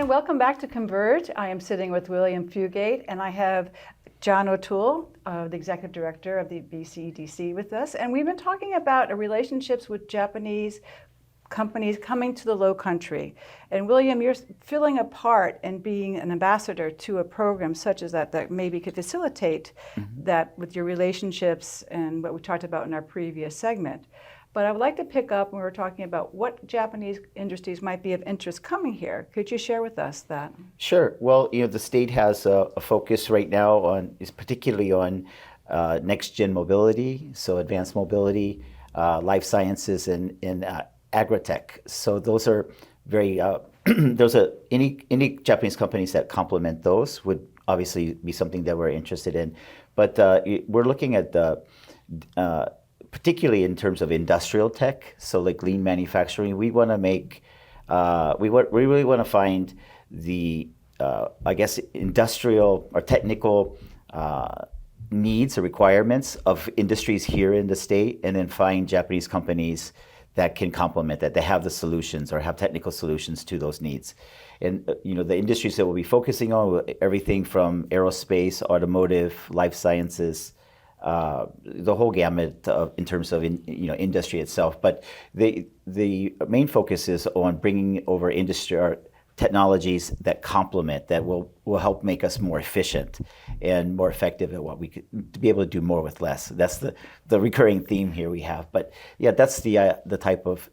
everyone. Welcome back to Converge. I am sitting with William Fugate, and I have JOToole, the Executive Director of the BC EDC with us. And we've been talking about relationships with Japanese companies coming to the Lowcountry. And William, you're filling a part in being an ambassador to a program such as that maybe could facilitate that with your relationships and what we talked about in our previous segment. But I would like to pick up when we were talking about what Japanese industries might be of interest coming here. Could you share with us that? Sure. Well, the state has a focus right now is particularly on next-gen mobility, so advanced mobility, life sciences, and agritech. So those are very any Japanese companies that complement those would obviously be something that we're interested in. But we're looking at the particularly in terms of industrial tech, so like lean manufacturing. We want to make, we really want to find the, industrial or technical needs or requirements of industries here in the state, and then find Japanese companies that can complement that, have the solutions or have technical solutions to those needs. And the industries that we'll be focusing on, everything from aerospace, automotive, life sciences, the whole gamut in terms of industry itself. But the main focus is on bringing over industry or technologies that complement, that will help make us more efficient and more effective at what we could, to be able to do more with less. That's the recurring theme here we have. But yeah, that's the type of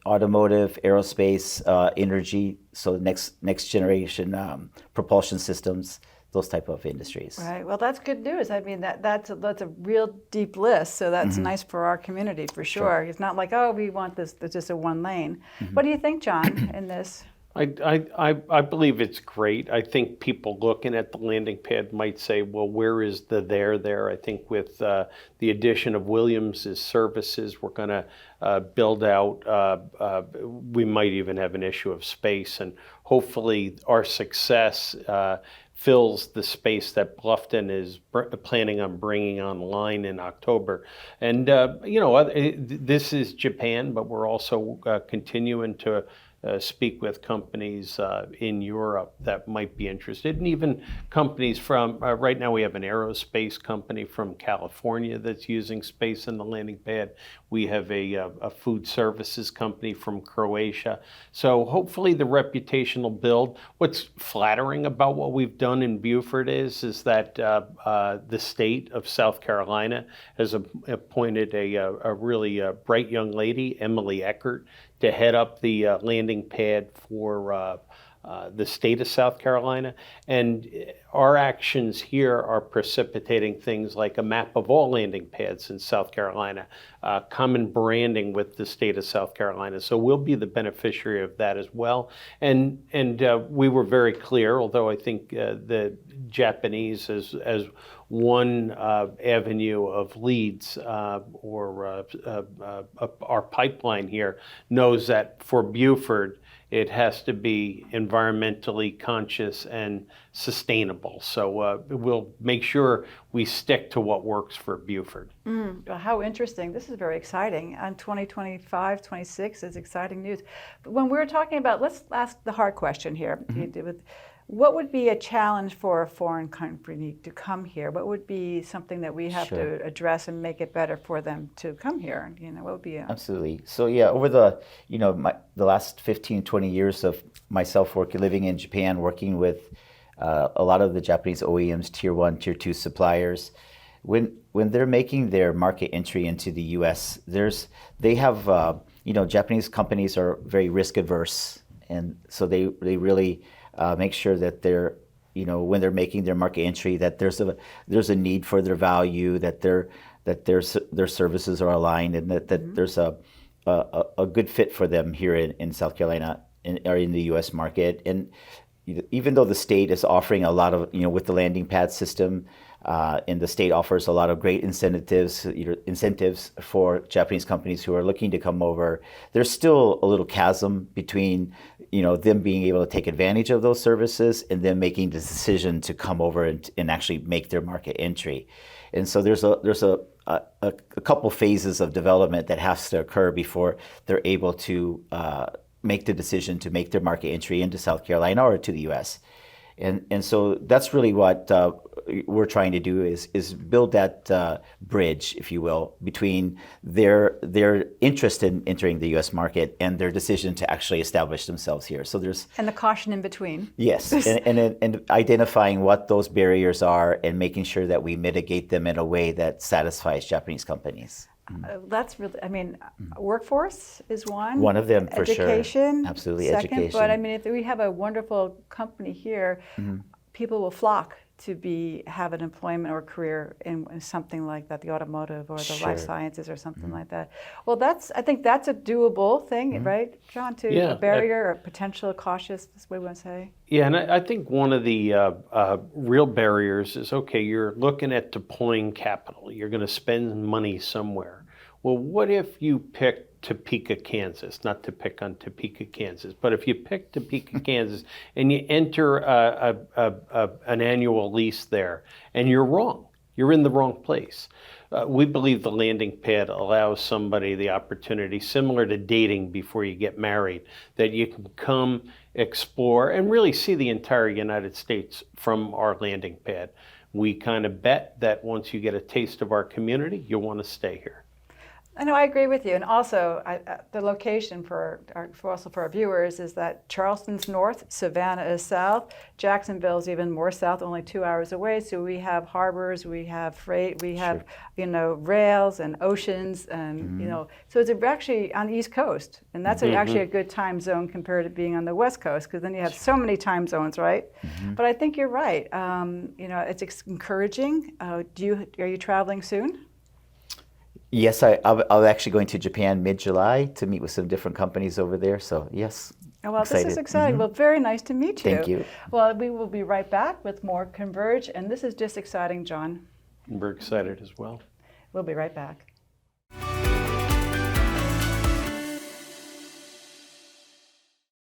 automotive, aerospace, energy, so next generation propulsion systems, those type of industries. Right. Well, that's good news. I mean, that's a real deep list. So that's nice for our community for sure. It's not like, oh, we want this. There's just a one lane. What do you think, John, in this? I believe it's great. I think people looking at the landing pad might say, well, where is the there? I think with the addition of Williams' services, we're going to build out, we might even have an issue of space, and hopefully our success fills the space that Bluffton is planning on bringing online in October. And, this is Japan, but we're also continuing to speak with companies in Europe that might be interested, and even companies from, right now we have an aerospace company from California that's using space in the landing pad. We have a food services company from Croatia. So hopefully the reputation will build. What's flattering about what we've done in Beaufort is that the state of South Carolina has appointed a really bright young lady, Emily Eckert, to head up the landing pad for the state of South Carolina. And our actions here are precipitating things like a map of all landing pads in South Carolina, common branding with the state of South Carolina. So we'll be the beneficiary of that as well. And we were very clear, although I think the Japanese as one avenue of leads or our pipeline here knows that for Beaufort, it has to be environmentally conscious and sustainable. So we'll make sure we stick to what works for Beaufort. How interesting. This is very exciting. And 2025, 26 is exciting news. But when we're talking about, let's ask the hard question here. What would be a challenge for a foreign company to come here? What would be something that we have to address and make it better for them to come here? What would be Absolutely. So yeah, over the last 15, 20 years of myself living in Japan, working with a lot of the Japanese OEMs, tier 1, tier 2 suppliers, when they're making their market entry into the US, they have Japanese companies are very risk averse, and so they really make sure that they're, when they're making their market entry, that there's a need for their value, that their services are aligned, and that there's a good fit for them here in South Carolina or in the U.S. market. And even though the state is offering a lot of, with the landing pad system, and the state offers a lot of great incentives for Japanese companies who are looking to come over, there's still a little chasm between them being able to take advantage of those services and then making the decision to come over and actually make their market entry. And so there's a couple phases of development that has to occur before they're able to make the decision to make their market entry into South Carolina or to the U.S. And so that's really what we're trying to do is build that bridge, if you will, between their interest in entering the U.S. market and their decision to actually establish themselves here. So there's And the caution in between. yes, and identifying what those barriers are and making sure that we mitigate them in a way that satisfies Japanese companies. That's really, I mean, workforce is one. One of them, for sure. Education. Absolutely, second. education. But I mean, if we have a wonderful company here, people will flock to have an employment or career in something like that, the automotive or the life Sure. sciences or something like that. Well, I think that's a doable thing, right, John? Yeah, A barrier or potential cautious, that's what we want to say. Yeah, and I think one of the real barriers is, okay, you're looking at deploying capital. You're going to spend money somewhere. Well, what if you pick Topeka, Kansas? Not to pick on Topeka, Kansas, but if you pick Topeka, Kansas, and you enter an annual lease there, and you're wrong. You're in the wrong place. We believe the landing pad allows somebody the opportunity, similar to dating before you get married, that you can come, explore, and really see the entire United States from our landing pad. We kind of bet that once you get a taste of our community, you'll want to stay here. I know, I agree with you. And also, the location for our viewers is that Charleston's north, Savannah is south, Jacksonville's even more south, only 2 hours away. So we have harbors, we have freight, we have, rails and oceans, and, so it's actually on the East Coast. And that's actually a good time zone compared to being on the West Coast, because then you have so many time zones, right? But I think you're right. It's encouraging. Are you traveling soon? Yes, I'll actually going to Japan mid-July to meet with some different companies over there. So yes, Oh, well, excited. This is exciting. Well, very nice to meet you. Thank you. Well, we will be right back with more Converge, and this is just exciting, John. We're excited as well. We'll be right back.